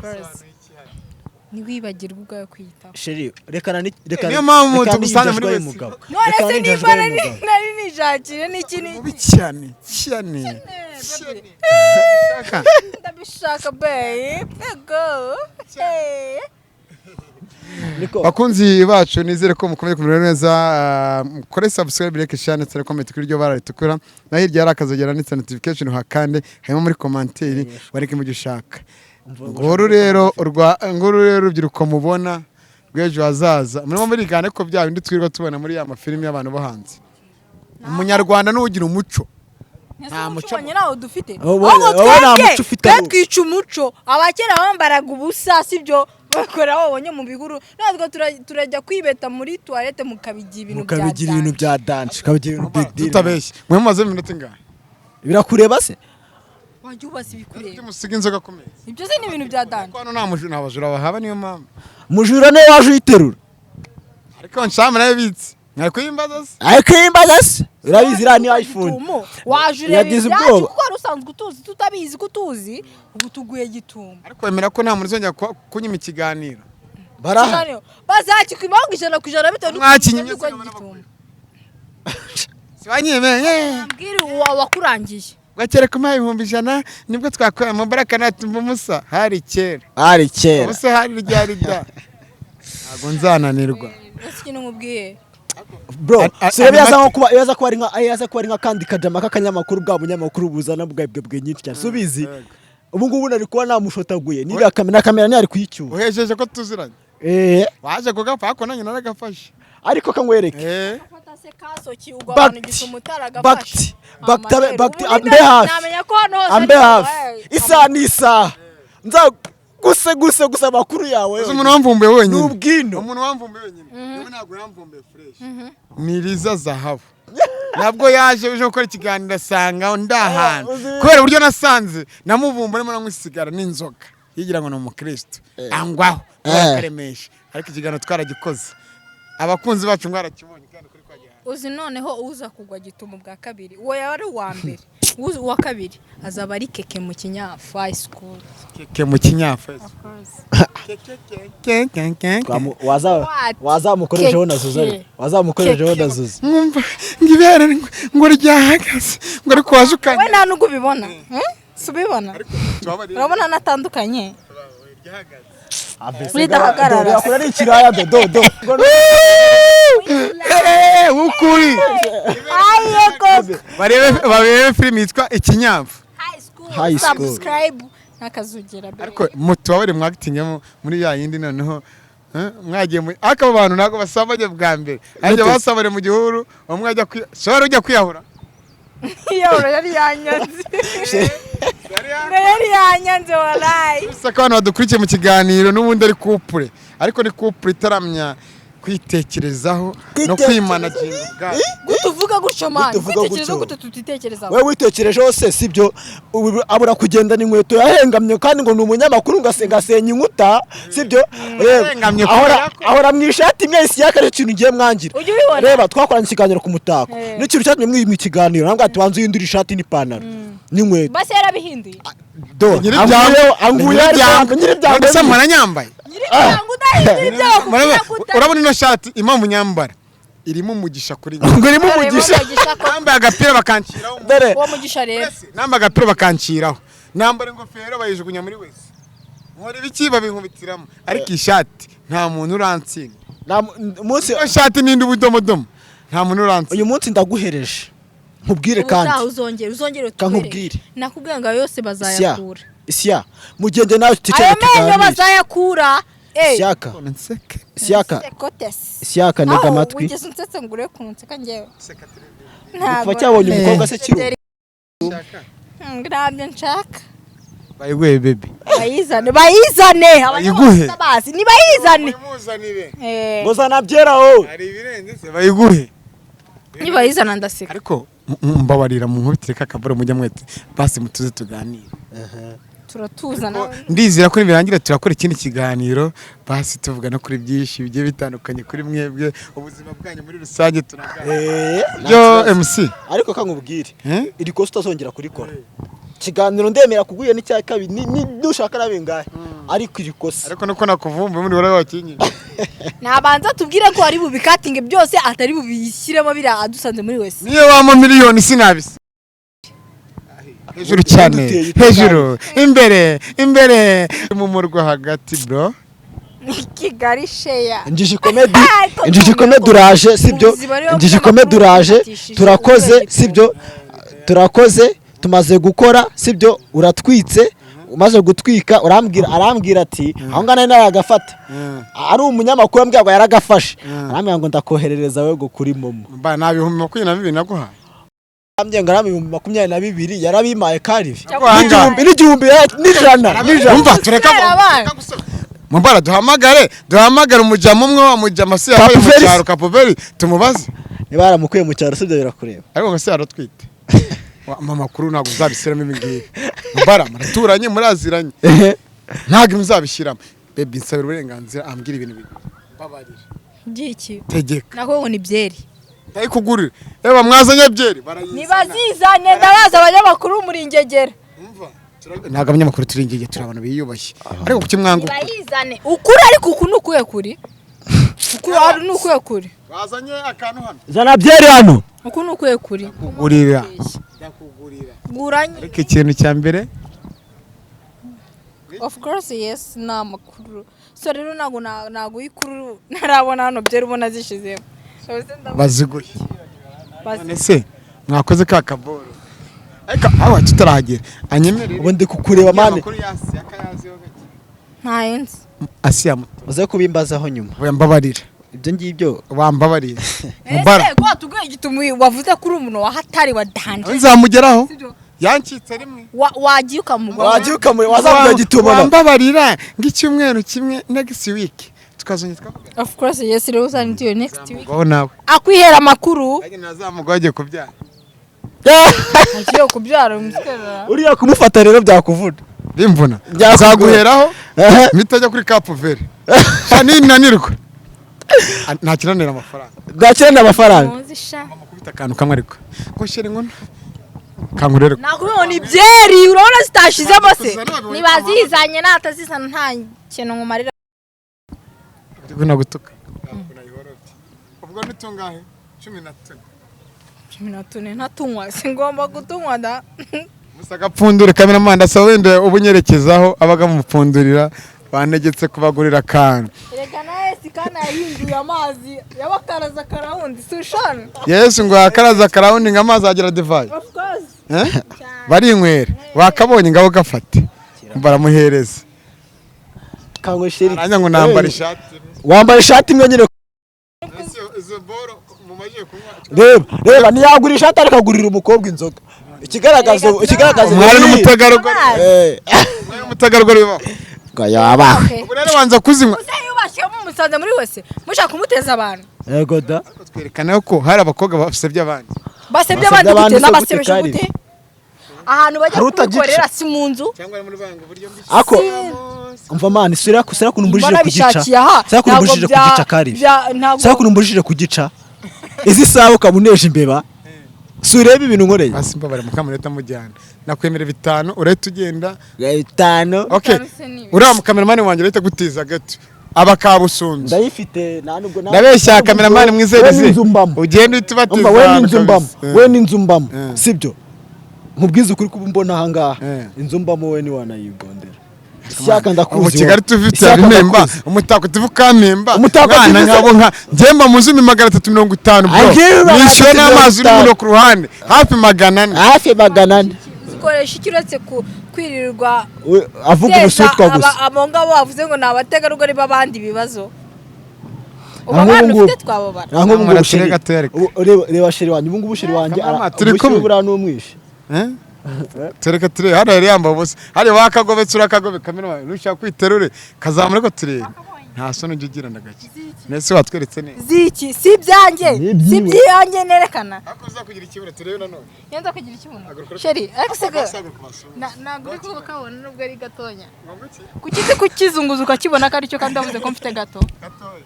Niwibagirwa ubwawe kwiyitaho. Sheri, rekana niyo mpamvu tugusanga muri wese. None se niba nari nijagire n'ikini cyane. Ndabishaka babe. Go. Hey. Bakunzi bacu nizere ko mukomeye kumera neza Kora SUBSCREBE like share ndetse comment kuri ryo bara ritukura na hirya yari akazogera ndetse notification hakande harimo muri commentaire bareke mu gishaka ngoro rero rubyiruko mubona rwejo hazaza murimo muri gane ko bya bindi twirwa tubona muri ya mafilimi y'abantu bahanze umunyarwanda n'ugira umuco nta muco nawo dufite twica umuco abakera bambaraga ubusa sibyo bakora wabonye mu bihuru natwe turajya kwibeta muri toilette mukabigira ibintu bya dance kabigira ibintu big deal tutabeshye mwe mumaze iminota ingahe birakureba se wajya ubasi bikureba musiga inzoga komeza ibyo se ni ibintu bya dance hano nta mujura nabajura bahaba niyo mpamvu mujura ne waje uyiterura ariko nshama nayo bitse Mwakuyimbaza se urabizi ira ni iPhone wajure yagize ubwoba kuko rusanzwe utuzi tutabizi kutuzi ubu tuguye gitumo ariko wemera ko nta muntu uzongera kunyima ikiganiro baraha bazakikwimaho ijana ku ijana bitewe n'uko gitumo sibanyeme mbwira wakurangiye gakereka mu 100 nibwo twakoye mu baraka natumva umusa hari kera umusa hari ryarida ntago nzananirwa ikintu nkubwiye bro sebe yaza kuba ari nka kandi kajama k'akanyamakuru bwa munyamakuru buzana bwebwe nyinshi cyane subizi ubu ngubu nari kuba namushotaguye niba kamera ntiyari kuyicyura uhejeje ko tuziranye waje kugapfa ako nanjye naragafashe ariko kangwereke fata se kasoki ugabana igitumuta aragafashe bakti ambe hafi isa nisa nza guse makuru yawe umuntu wamvumbuye wenyine n'ubwino umuntu wamvumbuye wenyine yewe ntabwo yamvumbuye fresh ni Liza Zahabu nabwo yaje uje gukora ikiganiro asanga ndahana kubera uburyo nasanze namuvumba arimo nanywisigara n'inzoga yigira ngo ni umukristo angwaho akaremesha ariko ikiganiro twaragikoze abakunzi bacu mwarakibonye kandi kuri kwagiye uzi noneho uza kugwa gitumo bwa kabiri uwo yari uwa mbere uwa kabiri azaba ari keke mu kinyafu high school keke mu kinyafu wazamukoresheho na Zuzi ngibere ngo ryahagaze ngo ariko wajukanye we nta nubwo ubibona subibona urabona natandukanye Uridahagarara yakora ari ikiraya do ukuri ayego barebe film yitwa ikinyafu high school subscribe nakazugera be ariko mutubabare mwactingemo muri ya yindi noneho mwagiye mu akaba abantu nago basabanye bwa mbere ajya basabare mu gihuru umwe ajya shora ujya kwiyahura yari yanyanze wallahi saka abantu badukurikiye mu kiganiro n'ubundi ari couple ariko ni couple itaramya kwitekerezaho no kwimanaginga bwa gutuvuga gutyo man kwitekerezo gute tutitekerezaho wewe witekerejeho se sibyo abura kugenda n'inkweto yahengamye kandi ngo ni umunyamakuru ngasenya inkuta sibyo ahora mwishati imwe isi yakare ikintu ngiye mwangira reba twakoranye ikiganiro ku mutako n'ikintu cyatumye mu kiganiro nambwa tubanze yindura ishati n'ipantaro n'inkweto base yarabihinduye do anguye nyiri samara nyambaye urabona ino shati impamvu nyambara irimo umugisha kuri ngo irimo umugisha nambaye agapira bakanciraho uwo mugisha rero nambaye agapira bakanciraho nambara ingofero bayijugunya muri wese nkora ibiki babinkubitiramo ariko ishati nta muntu uransinda umunsi ishati n'indi ubudomodomo nta muntu uransinda uyu munsi ndaguhereje nkubwire kandi uzongere kankubwire nakubwira ngo yose bazayakura isya mugende nawe tuticare ayo menyo bazayakura Siaka Siaka nega amatwi ugeze unsetse ngure kunseka ngewe kuva cyabonye umukobwa se kiru ntabyo nshaka bayiguhe baby bayizane abazi ni bayizane ngo zana byeraho hari ibirenze se bayiguhe ni bayizana ndaseka ariko mbabarira mu nkubitire kakaboro mujya mwete basi mutuze tuganire turatuzana ndizira ko nibirangira turakora ikindi kiganiro basi tuvuga no kuri byinshi bigiye bitandukanye kuri mwebwe ubuzima bwanyu muri rusange yo MC ariko kankubwire iri kosa utazongera kurikora kiganiro ndemera kuguye n'icya kabiri nushaka nabingahe ariko iri kosa ariko nuko nakuvumba muri wara wakinye nabanza tubwire ko ari bubikatinge byose atari bubishyiremo bira adusanze muri wese niyo wama miliyoni sinabise hejuru cyane hejuru imbere mu murwa hagati bro Kigali sheya injiji comedy uraje sibyo injiji comedy uraje turakoze sibyo turakoze tumaze gukora sibyo uratwitse umaze gutwika arambwira ati aho ngana naragafata ari umunyamakuru ambwira ngo yaragafashe arambwira ngo ndakoherereza we go kuri momo mba nabihumbi 22 naguha ambye ngarami 22 yarabimaye karivi n'igihumbi n'ijana umva tureka Mumbara duhamagare umujama umwe wa mujama se yabaye mu cyaro Kapuveri tumubaze nibara mukuye mu cyaro sibyo birakureba ariko ngo se yarotwite mama kuru ntabwo uzabisiramo ibingibi Mumbara muraturanye muraziranye ntabwo muzabishyiramo baby nsabira uburenganzira ambwira ibintu bibi babarira ngiki tegeka nako ni byeri ndayikugurira eba mwazanye byeri nibazizane ndabaza abanyamakuru muri ingegera ntabwo abanyamakuru turi ingege turi abantu biyubashye ariko kuki mwangu bayizane ukuri ariko uku nukuye kuri ukuri ari nukuye kuri bazanye akantu hano zana byeri hano uku nukuye kuri kugurira guranye ariko ikintu cya mbere of course yes namakuru so rero nago ikuru narabona hano byeri ubona zishizemo baziguye nese mwakoze ka kaboro ariko aho tutaragera anyemerere ubu ndi kukureba mane ntayenze Asiya uze kubimbazaho nyuma wambabarira ibyo ngibyo wambabarira Mumbara ese kwa tuguye gitumi wavuze kuri umuntu wa hatari wa danje nzamugeraho yancitse rimwe wagiye ukamugwa wazavuga gitubona wambabarira ng'icyumweru kimwe next week tukazongera twavuga of course yes rero uzanitiyo next week ngo nawe akwihera makuru age nazamugwaje kubyara agiye kubyara umuskera uriya kumufata rero byakuvuna bimvuna zaguheraho mitajya kuri Kapuveri cyane nanirwa nta kiranira amafaranga gakenda amafaranga kubita akantu kamwe ariko ngo shere ngono kankurere nakubona ibyeri urabona zitashizemo se nibazizanye natazizana nta kintu ngumarira ubwo nagutuka ubwo nitungahe 14 ntatunywa singomba gutunywa da musagapfundure cameraman ndasaba wende ubunyerekezaho abaga mupfundurira banegetse kubagurira kan rega naye sikana yahinduye amazi yabakaraza karaundi sushana Yesu ngo akaraza karaundi ngamazi agira divide of course bari inkwera wakabonye ngabo gafate baramuhereza kango sheri anya ngo nambara ishati wambara ishati imwe nyine izo boro mu majiye kunywa reba ntiyagura ishati ariko agurira umukobwa inzoga ikigaragaza umwari n'umutagarugori umutagarugori baba yaba ubu rero wanza kuzinywa uzayubashye mu musanze muri wese mushaka kumuteza abantu yego da twerekana ko hari abakobwa basebye abandi basebye abandi gute n'abasebesha gute ahantu bajya kukorera si mu nzu cyangwa muri bango buryo mbi ako umva man sura kunumbujije kugica sura kunumbujije kugica kari sura kunumbujije kugica izi sawa ukabuneje imbeba surebe ibintu nkoreye basi mbabare mukamuneta mujyana nakwemera 5 urete ugenda 5 okay uriya cameraman wanjye urete gutiza gato abakabusunzu ndayifite nanubwo ndabeshya cameraman mwizerize ugenda utubatiza we n'inzumbamo sibyo nkubwiza ukuri kuba mbona aha ngaha inzu mbamo we niwanayigondera Ishyaka ndakuzi mu Kigali tufite abimemba umutako tuvukamemba mwana nkabo nka njemba mu 350 bro nishyura n'amazi n'umuriro ku ruhande hafi 400 zikoresha ikiretse kwirirwa avuga ubusutwa gusa abo ngabo bavuze ngo nabategarugori babandi bibazo ubabana ufite twababara reba sheri wanjye ubu ngubu sheri wanjye ubura n'umwishe tereka ture hano yari yamba bose hari wakagobetse urakagobe kamera rushaka kwiterure kazamura ko tureba nta soni ugira ndagake nese watweretse neza ziki si byanjye si byanjye nerekana ako uzakugira ikibura turebe nanone yenza kugira ikibura sheri aksega naguri ko kabona nubwo ari gatonya kukize kukizunguzuka kibona ko ari cyo kandi avuze ko mfite gato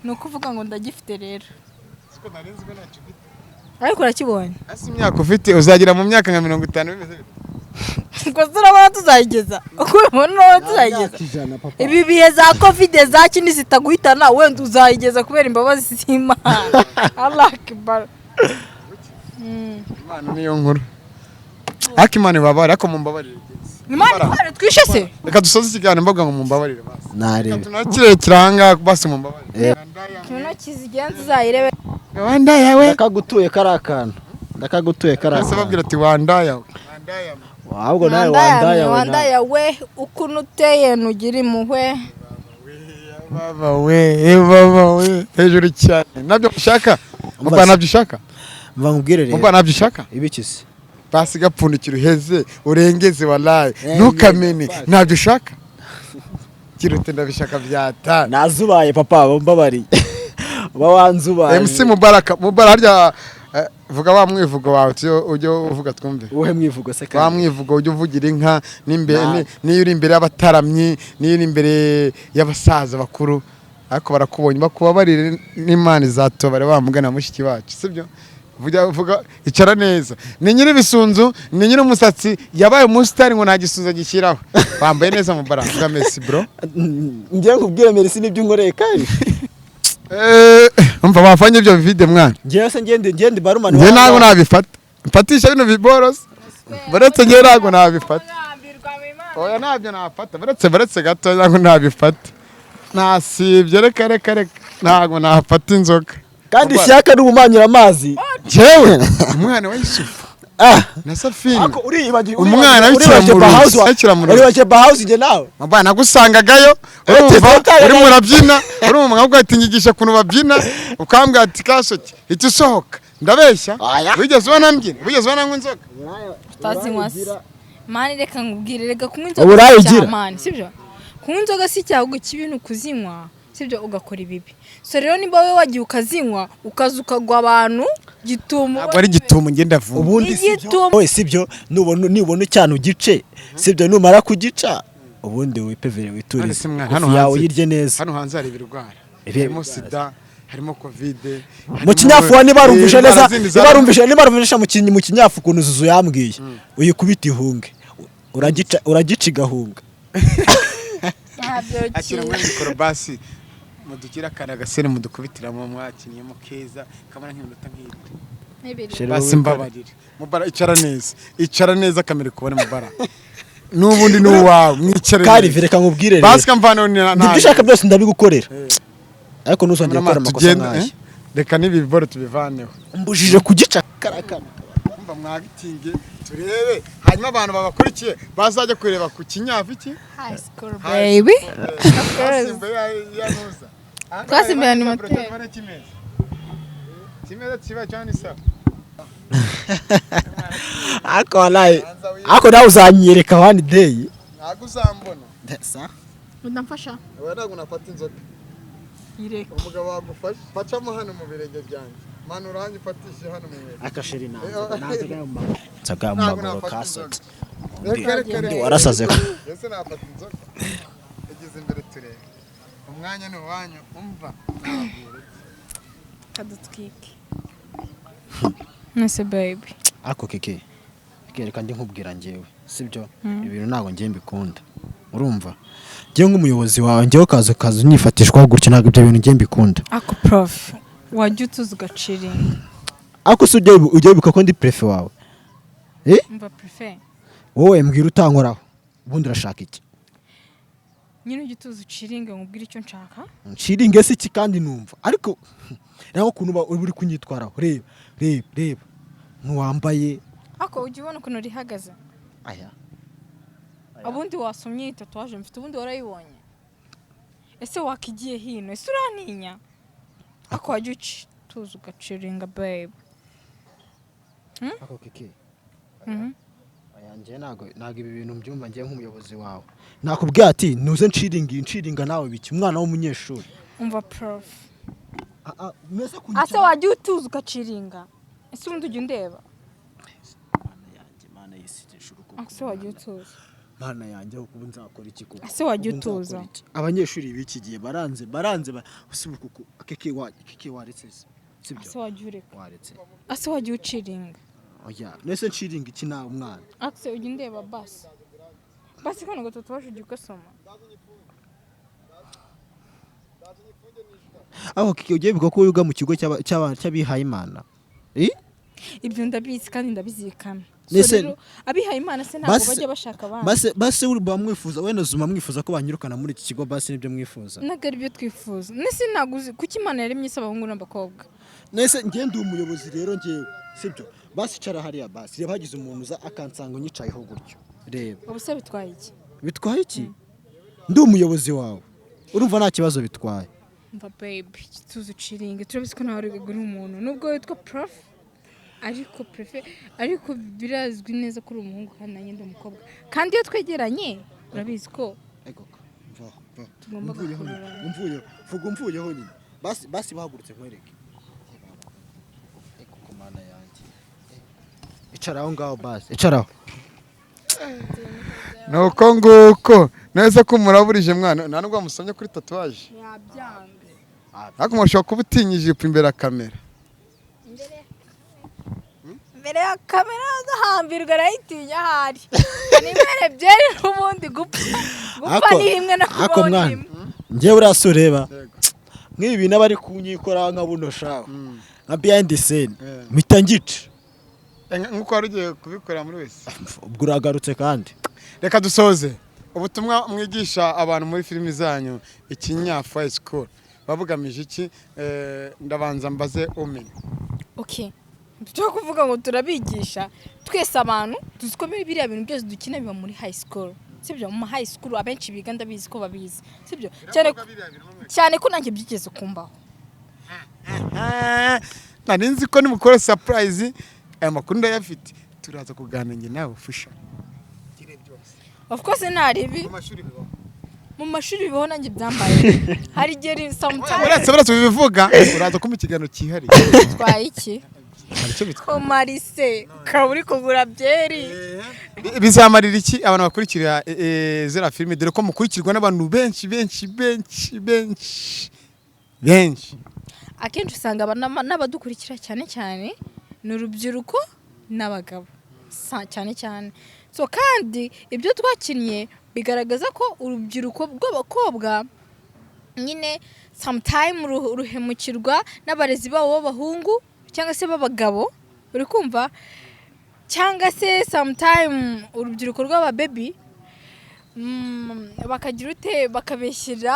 nuko uvuga ngo ndagifite rero siko narinzwe nacu ariko urakibonye asi imyaka ufite uzagira mu myaka nka 50 bimeze Kuzura bana tuzayigeza. Ukubona tuzayigeza. Ibi bihe za Covid za kindi zitaguhitana wenda uzayigeza kubera imbabazi z'Imana. Allah akbar. Imana niyo nkuru. Akimana babara ko mumbabarire. Imana bare twishe se. Reka dusoze ikiganiro mbaga ngo mumbabarire basi. Narebe. Tunakire kiranga basi mumbabarire. Kino kizigenza uzayirebe. Wanda yawe. Ndakagutuye karakana. Ndakagutuye karakana. Babwira ati wanda yawe. Wanda yawe. Wahubwo nawe wanda yawe ukuntu uteye nugira impuhwe baba we hejuru cyane nabyo ushaka mba nabyo ushaka mva nkubwire rero mba nabyo ushaka ibikisi basi gapfundikira uheze urengeze wallahi ntukamene nabyo ushaka kirute ndabishaka byata nazubaye papa mbabari bawanzubaye MC Mubaraka harya vuga wa mwivugo wawe ujye uvuga twumve uhe mwivugo se kandi wa mwivugo ujye uvugira inka n'imbere niyo uri imbere y'abataramyi niyo uri imbere y'abasaza bakuru ariko barakubonye bakubabarire n'Imana izatobare bamugana mushiki wacu sibyo vuga icara neza ni nyiri bisunzu ni nyiri umusatsi yabaye umusitari ngo nta gisunzo gishyiraho bambaye neza mu baranga Messi bro ngiye kubwira Messi nibyo nkoreye kandi umva bafanye ibyo video mwana ngiye se ngende barumani ngiye nago nabifata mfatisha bino biboros baretse ngiye nago nabifata oya nabyo nafata baretse gato nago nabifata nasibye reka nago nafata inzoka kandi Ishyaka n'ubumanyira amazi jewe umwana wa Yusufu na Safini ako uriyibagiye umwana w'ikira mu uribagiye house nge nawe mabana gusangagayo uri murabyina uri mu mwabwa atinyigisha kuntu babyina ukambwa ati kasoki itusohoka ndabeshya wigeze ubona mbyina wigeze ubona nkunzoka tazinwasi mani reka ngubwire rega kunywa inzoga mani sibyo kunywa inzoga si cyago kibintu kuzinywa sibyo ugakora ibibi so rero niba we wagiye ukazinywa ukazukagwa abantu gitumo ari gitumo ngenda vuba ubundi sibyo nubona cyane ugice sibyo numara kugica ubundi wipevere witurize yawe yirye neza hano hanze hari ibirwara harimo sida harimo covid mu kinyafu ni barumvisha neza nibarumvisha mu kinyafu kuntu zuzu yambwiye uyikubita ihunge uragica igahunga akira muri mikrobasi mudukira kana gasere mudukubitira mu mwakinye mu keza kamara nk'iminota nk'ibiri basi mbabarire mubara icara neza kamere kubone mubara nubundi nuwawe mwicare kari reka nkubwire rero basi kamvano nibishaka byose ndabigukorera ariko nuzongera gukora amakosa nkaye reka nibi biboro tubivaneho mbujije kugica karakana umva mwagitinge turebe hanyuma abantu babakurikiye bazajya kureba ku kinyafu iki high school baby twasimbira ni moteri kimeza kiba cyane sa ako nawe uzanyereka one day ntago uzambona ndasa ndamfasha wewe ntago nafata inzoga ireka umugabo wagufasha facamo hano mu birenge byanjye manura hanjye fatishe hano mu birenge akasheri nzaga mbagoro kasot ndi warasaze ko ese nafata inzoga igeze imbere turebe umwanya ni wanyu umva nababwira kadutwike nase baby ako keke reka ndi nkubwira ngewe sibyo ibintu ntago ngiye mbikunda urumva ngiye nk'umuyobozi wawe ngiye kaza unyifatishwa gutyo ntago ibyo bintu ngiye mbikunda ako prof wajya utuza ugaciringa ako se ujye bika ko ndi prefe wawe mva prefe wowe mbwira utankoraho ubundi urashaka iki? nyine ujye utuza uciringe nkubwire icyo nshaka. nshiringe se iki kandi numva ariko naho ukuntu uba uri kunyitwaraho reba ntuwambaye ako ujya ubona ukuntu rihagaze aya ubundi wasomye iyi tatuwaje mfite ubundi warayibonye ese wakigiye hino ese uraninya ako wajya utuza ugaciringa babe. ako kiki ayanjye ntago ibi bintu mbyumva ngiye nk'umuyobozi wawe nakubwiye ati nuze nshiringa nawe biki umwana w'umunyeshuri umva prof mwese ase wajya utuza ugaciringa ese ubundi ujya undeba mana yisije uruko ase wajya utuza mana yanjye uko nzakora iki koko ase wajya utuza abanyeshuri biki gihe baranze usibukuku kiki waretse sibyo ase wajya ureka waretse ase wajya uciringa oya nese nshiringa iki nawe umwana ase ujya undeba basi kano gatatu waje ujya ugasoma aho kiki ugiye bivuga ko wiga mu kigo cy'abihaye Imana ibyo ndabizi kandi ndabizirikana Nese abihaye Imana se ntabwo bajya bashaka abandi base bamwifuza wenda zuma mwifuza ko banyirukana muri iki kigo base nibyo mwifuza ntabwo ari byo twifuza nese ntabwo uzi kuki Imana yaremye isaba abahungu n'abakobwa nese ngende umuyobozi rero ngewe sibyo basi cara hariya basi reba hagize umuntu uza akansanga unyicayeho gutyo reba ubuse bitwaye iki bitwaye iki ndi umuyobozi wawe urumva nta kibazo bitwaye mva babe tuzi uciringe turabizi ko nawe uri umuntu nubwo witwa prof ariko birazwi neza ko uri umuhungu kandi nanjye ndi umukobwa kandi iyo twegeranye urabizi ko tugomba gukururana mvuyeho nyine basi bahagurutse nkwereke ku mana yanjye icara aho ngaho basi icaraho nuko nguko neza ko muraburije mwana nta nubwo wamusomye kuri tatuwaje yabyanze ariko mushobora kuba utinya ijipo imbere ya kamera mbere ya kamera agahambirwa arayitinya ahari nimere byeri n'ubundi gupfa ni rimwe no kubona rimwe njyewe urasureba nk'ibi bintu abari kunyikora nka buno shaho nka behind the scene mpita ngica nk'uko wari ugiye kubikorera muri wese ubwo uragarutse kandi reka dusoze ubutumwa mwigisha abantu muri filimi zanyu ikinyafu high school babugamije iki ndabanza mbaze umenya okay tujya kuvuga ngo turabigisha twese abantu tuzikomeye biriya bintu byose dukina biba muri high school sibyo mu high school abenshi biga ndabizi ko babizi sibyo cyane ko nanjye byigeze kumbaho nari nzi ko nimukora surprise aya makuru ndayafite turaza kuganira nawe ufusha of course naribi mu mashuri bibaho nanjye byambaye hari igihe sometimes uretse bibivuga uraza ko mu kiganiro cyihariye twaye iki Komarise kaburi kugura byeri bizamarira iki abantu bakurikira zera filime dore ko mukurikirwa n'abantu benshi akenshi usanga n'abadukurikira cyane ni urubyiruko n'abagabo cyane so kandi ibyo twakinnye bigaragaza ko urubyiruko rw'abakobwa nyine sometime ruhemukirwa n'abarezi babo b'abahungu cyangwa se b'abagabo uri kumva cyangwa se sometime urubyiruko rw'ababebi bakagira ute bakabeshyira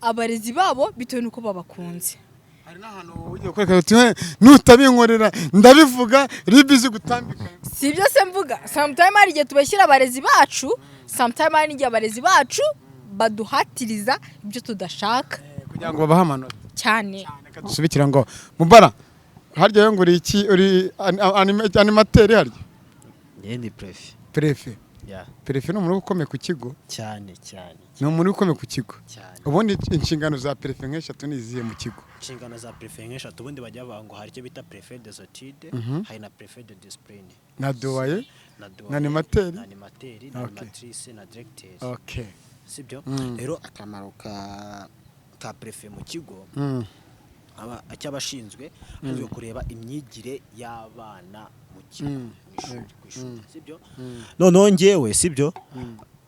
abarezi babo bitewe n'uko babakunze hari n'ahantu ugiye kwereka uti nutabinkorera ndabivuga ribizi gutambika si ibyo se mvuga sometime hari igihe tubashyira abarezi bacu sometime hari n'igihe abarezi bacu baduhatiriza ibyo tudashaka kugira ngo babahe amanota cyane dusubikira ngo mubara harya yo nguri iki uri animateri harya ni prefe prefe ni umuntu ukomeye ku kigo cyane ni umuntu ukomeye ku kigo ubundi inshingano za prefe nk'eshatu niziye mu kigo inshingano za prefe nk'eshatu ubundi bajya bavuga ngo hari icyo bita prefe des études hari na prefe de discipline na doye na animateri na animatrice na directrice okay sibyo rero akamaro ka prefe mu kigo acyabashinzwe ari kureba imyigire y'abana mu kigo ku ishuri sibyo noneho ngewe sibyo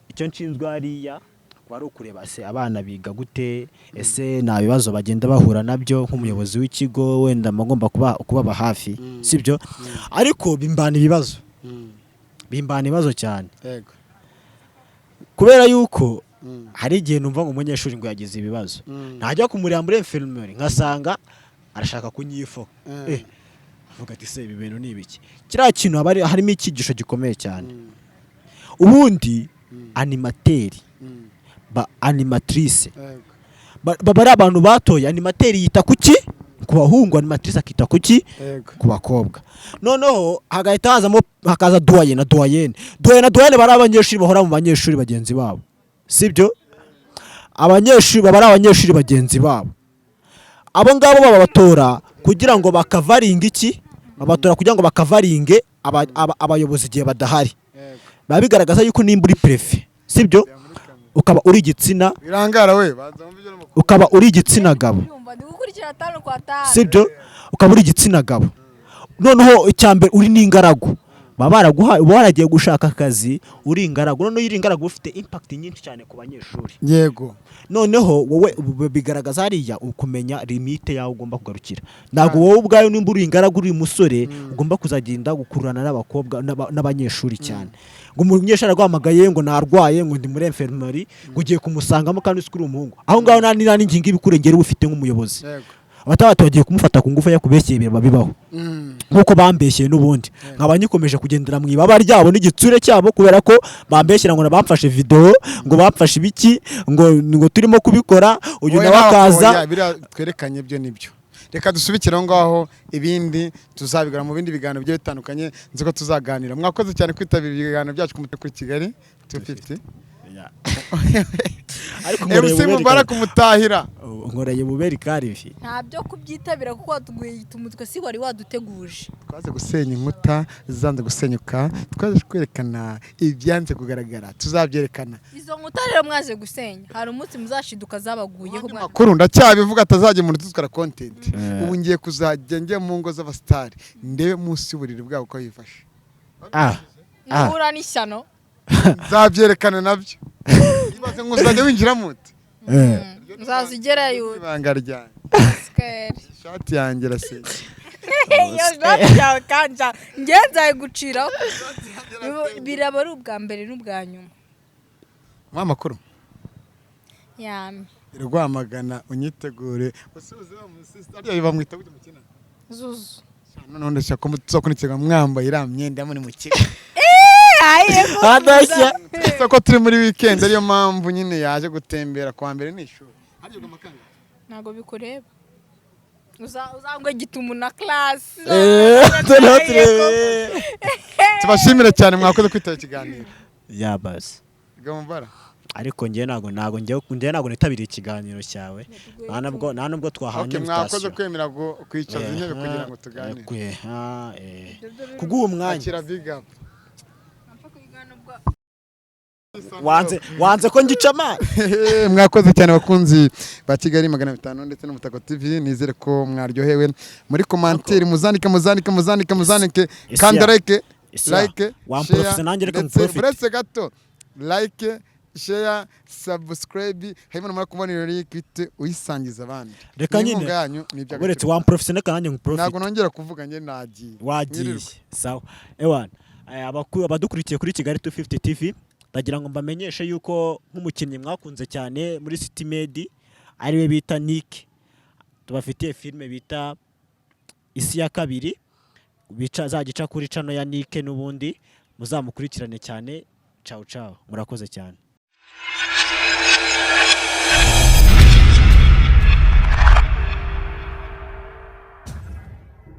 icyo nshinzwe hariya wari ukureba se abana biga gute ese nta bibazo bagenda bahura nabyo nk'umuyobozi w'ikigo wenda magomba kubaba hafi sibyo ariko bimbana ibibazo bimbana ibibazo cyane yego kubera yuko hari igihe numva ngo umunyeshuri ngo yagize ibibazo ntajya kumurira muri infirmieri nkasanga arashaka kunyifoka avuga ati se ibi bintu ni ibiki kiriya kintu harimo icyigisho gikomeye cyane ubundi animateri ba animatrice baba ari abantu batoye animateri yita kuki ku bahungu animatrice akita kuki ku bakobwa noneho hakaza doyen na doyenne bari abanyeshuri bahora mu banyeshuri bagenzi babo sibyo abanyeshuri baba ari abanyeshuri bagenzi babo abo ngabo babatora kugira ngo bakavaringe iki babatora kugira ngo bakavaringe abayobozi igihe badahari biba bigaragaza yuko nimba uri prefe sibyo ukaba uri igitsina birangara we ukaba uri igitsina gabo sibyo ukaba uri igitsina gabo noneho icyambere uri n'ingaragu baba baraguhaye uba waragiye gushaka akazi uri ingaragu noneho uri ingaragu ufite impact nyinshi cyane ku banyeshuri yego noneho wowe bigaragaza hariya ukumenya limite yawe ugomba kugarukira ntabwo wowe ubwayo nimba uri ingaragu uri umusore ugomba kuzagenda gukururana n'abakobwa n'abanyeshuri cyane ngo umunyeshuri arwahamagaye ngo narwaye ngo ndi muri infirmieri ngo ugiye kumusangamo kandi uzi ko uri umuhungu aho ngaho nta n'ingingo ibikurengera uba ufite nk'umuyobozi abatabati bagiye kumufata ku ngufu yakubeshyeye biraba bibaho nk'uko bambeshyeye n'ubundi nkaba nyikomeje kugendera mu ibaba ryabo n'igitsure cyabo kubera ko bambeshyira ngo bamfashe video ngo bamfashe ibiki ngo turimo kubikora uyu nawe akaza twerekanye byo nibyo reka dusubikire aho ngaho ibindi tuzabigara mu bindi biganiro bigiye bitandukanye nzi ko tuzaganira mwakoze cyane kwitabira ibiganiro byacu kuri Kigali 250 ariko MC Mubarak umutahira nkoreye buberi karifi nta byo kubyitabira kuko watuguye umutwe si wari waduteguje twaze gusenya inkuta zanze gusenyuka twaje kwerekana ibyanze kugaragara tuzabyerekana izo nkuta rero mwaje gusenya hari umunsi muzashiduka zabaguyeho makuru ndacyabivuga atazajya mu dutwara content ubu ngiye kuzajya njye mu ngo z'abastari ndebe munsi y'uburiri bwabo ko yifashe nkura n'ishyano nzabyerekana nabyo ibaze nguzajya winjira mute nzazigerayo ibanga ryanjye ishati yanjye raseye iyo shati yawe kanja ngenzaye gucira biraba ari ubwa mbere n'ubwa nyuma Umunyamakuru yame Rwamagana unyitegure usubize wa musista ariyo bamwita gute mukina Zuzu none ndashaka ko tuzakunikira mwambaye ira myenda muri mukina adashya ko turi muri weekend ariyo mpamvu nyine yaje gutembera kwa mbere n'ishuri ariyo gamakanga nago bikureba uzangwe gitumu na class tubashimire cyane mwakoze kwitaba ikiganiro ya basi gamubara ariko ntago nitabiriye ikiganiro cyawe nta nubwo twahanye mwakoze kwemera kwicaza intebe kugira ngo tuganire kuguha umwanya akira big up wanze ko ngicama mwakoze cyane bakunzi ba Kigali 500 ndetse n'Umutako TV nizere ko mwaryohewe muri commentaire muzandike kandi like share gato like share subscribe harimo no kubona irori kwite uyisangiza abandi reka nyine uretse wa professionnel kananye nk'profit ntago nongera kuvuga nge nagiye wagiye sawa ewana abadukurikiye kuri Kigali 250 TV ndagira ngo mbamenyeshe yuko nk'umukinnyi mwakunze cyane muri City Med ariwe bita Nick tubafitiye filme bita Isi ya kabiri zagica kuri channel ya Nick n'ubundi muzamukurikirane cyane ciao murakoze cyane